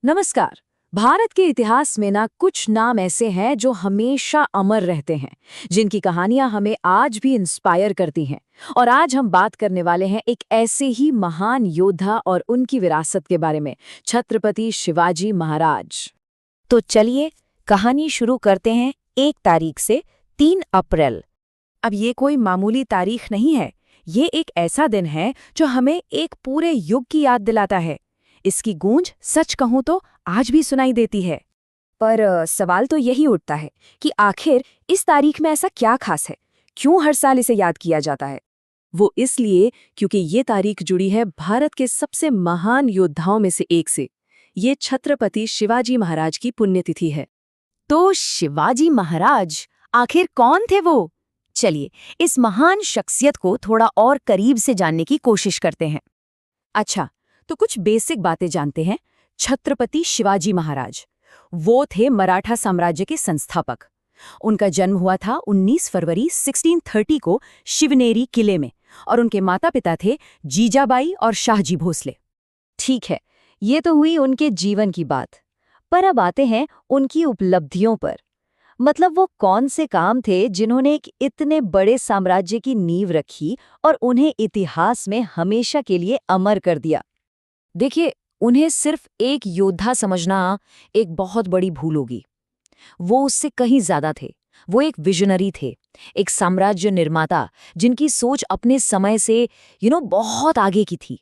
नमस्कार। भारत के इतिहास में ना कुछ नाम ऐसे हैं जो हमेशा अमर रहते हैं, जिनकी कहानियां हमें आज भी इंस्पायर करती हैं। और आज हम बात करने वाले हैं एक ऐसे ही महान योद्धा और उनकी विरासत के बारे में, छत्रपति शिवाजी महाराज। तो चलिए कहानी शुरू करते हैं 1 तारीख से 3 अप्रैल। अब ये कोई मामूली तारीख नहीं है, ये एक ऐसा दिन है जो हमें एक पूरे युग की याद दिलाता है। इसकी गूंज सच कहूं तो आज भी सुनाई देती है। पर सवाल तो यही उठता है कि आखिर इस तारीख में ऐसा क्या खास है, क्यों हर साल इसे याद किया जाता है। वो इसलिए क्योंकि ये तारीख जुड़ी है भारत के सबसे महान योद्धाओं में से एक से। ये छत्रपति शिवाजी महाराज की पुण्यतिथि है। तो शिवाजी महाराज आखिर कौन थे वो? चलिए इस महान शख्सियत को थोड़ा और करीब से जानने की कोशिश करते हैं। अच्छा, तो कुछ बेसिक बातें जानते हैं। छत्रपति शिवाजी महाराज वो थे मराठा साम्राज्य के संस्थापक। उनका जन्म हुआ था 19 फरवरी 1630 को शिवनेरी किले में, और उनके माता पिता थे जीजाबाई और शाहजी भोसले। ठीक है, ये तो हुई उनके जीवन की बात। पर अब आते हैं उनकी उपलब्धियों पर। मतलब वो कौन से काम थे जिन्होंने एक इतने बड़े साम्राज्य की नींव रखी और उन्हें इतिहास में हमेशा के लिए अमर कर दिया। देखिए, उन्हें सिर्फ एक योद्धा समझना एक बहुत बड़ी भूल होगी। वो उससे कहीं ज्यादा थे। वो एक विजनरी थे, एक साम्राज्य निर्माता जिनकी सोच अपने समय से बहुत आगे की थी।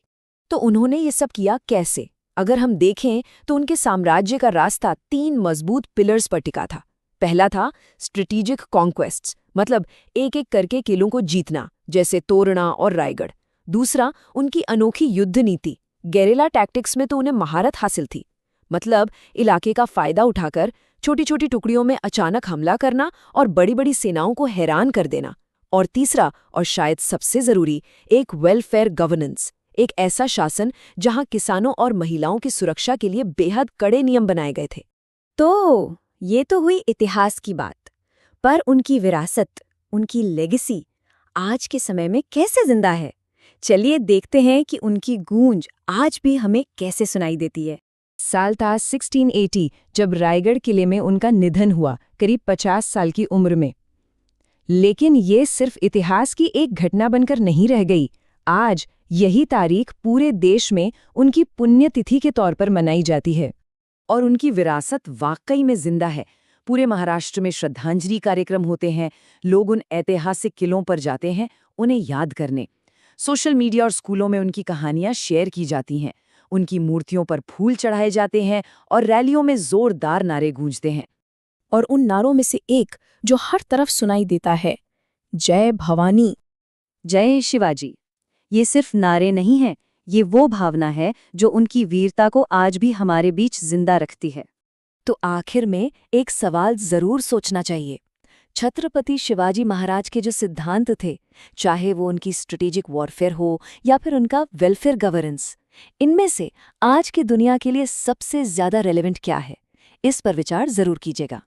तो उन्होंने ये सब किया कैसे? अगर हम देखें तो उनके साम्राज्य का रास्ता 3 मजबूत पिलर्स पर टिका था। पहला था स्ट्रेटेजिक कॉन्क्वेस्ट्स, मतलब एक एक करके किलों को जीतना, जैसे तोरणा और रायगढ़। दूसरा, उनकी अनोखी युद्ध नीति। गेरिला टैक्टिक्स में तो उन्हें महारत हासिल थी, मतलब इलाके का फायदा उठाकर छोटी छोटी टुकड़ियों में अचानक हमला करना और बड़ी बड़ी सेनाओं को हैरान कर देना। और तीसरा, और शायद सबसे जरूरी, एक वेलफेयर गवर्नेंस, एक ऐसा शासन जहां किसानों और महिलाओं की सुरक्षा के लिए बेहद कड़े नियम बनाए गए थे। तो ये तो हुई इतिहास की बात, पर उनकी विरासत, उनकी लेगेसी आज के समय में कैसे जिंदा है? चलिए देखते हैं कि उनकी गूंज आज भी हमें कैसे सुनाई देती है। साल था 1680 जब रायगढ़ किले में उनका निधन हुआ, करीब 50 साल की उम्र में। लेकिन ये सिर्फ इतिहास की एक घटना बनकर नहीं रह गई। आज यही तारीख पूरे देश में उनकी पुण्यतिथि के तौर पर मनाई जाती है। और उनकी विरासत वाकई में जिंदा है। पूरे महाराष्ट्र में श्रद्धांजलि कार्यक्रम होते हैं। लोग उन ऐतिहासिक किलों पर जाते हैं उन्हें याद करने। सोशल मीडिया और स्कूलों में उनकी कहानियां शेयर की जाती हैं। उनकी मूर्तियों पर फूल चढ़ाए जाते हैं और रैलियों में जोरदार नारे गूंजते हैं। और उन नारों में से एक जो हर तरफ सुनाई देता है, जय भवानी। जय शिवाजी। ये सिर्फ नारे नहीं हैं, ये वो भावना है जो उनकी वीरता को आज भी हमारे बीच जिंदा रखती है। तो आखिर में एक सवाल जरूर सोचना चाहिए। छत्रपति शिवाजी महाराज के जो सिद्धांत थे, चाहे वो उनकी स्ट्रेटेजिक वॉरफेयर हो या फिर उनका वेलफेयर गवर्नेंस, इनमें से आज की दुनिया के लिए सबसे ज्यादा रेलेवेंट क्या है? इस पर विचार जरूर कीजिएगा।